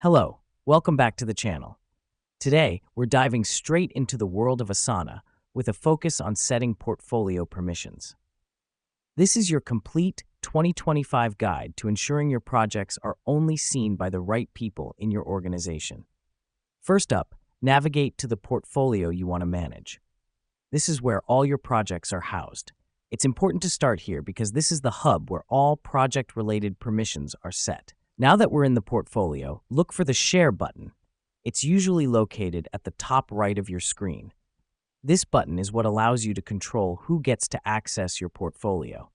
Hello, welcome back to the channel. Today, we're diving straight into the world of Asana with a focus on setting portfolio permissions. This is your complete 2025 guide to ensuring your projects are only seen by the right people in your organization. First up, navigate to the portfolio you want to manage. This is where all your projects are housed. It's important to start here because this is the hub where all project-related permissions are set. Now that we're in the portfolio, look for the Share button. It's usually located at the top right of your screen. This button is what allows you to control who gets to access your portfolio.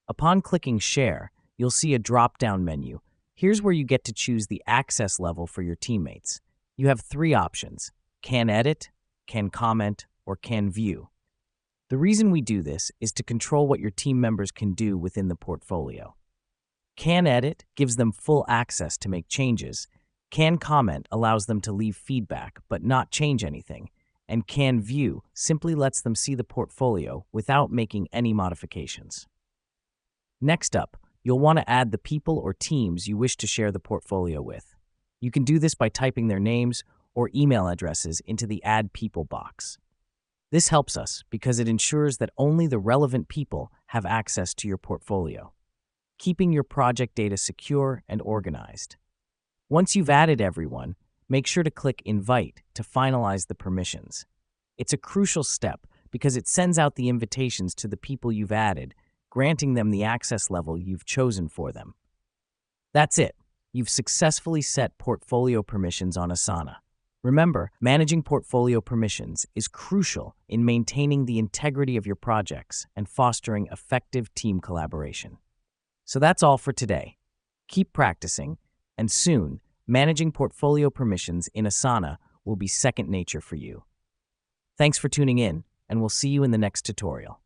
Upon clicking Share, you'll see a drop-down menu. Here's where you get to choose the access level for your teammates. You have three options: Can Edit, Can Comment, or Can View. The reason we do this is to control what your team members can do within the portfolio. Can Edit gives them full access to make changes. Can Comment allows them to leave feedback but not change anything. And Can View simply lets them see the portfolio without making any modifications. Next up, you'll want to add the people or teams you wish to share the portfolio with. You can do this by typing their names or email addresses into the Add People box. This helps us because it ensures that only the relevant people have access to your portfolio, keeping your project data secure and organized. Once you've added everyone, make sure to click Invite to finalize the permissions. It's a crucial step because it sends out the invitations to the people you've added, granting them the access level you've chosen for them. That's it. You've successfully set portfolio permissions on Asana. Remember, managing portfolio permissions is crucial in maintaining the integrity of your projects and fostering effective team collaboration. So that's all for today. Keep practicing, and soon, managing portfolio permissions in Asana will be second nature for you. Thanks for tuning in, and we'll see you in the next tutorial.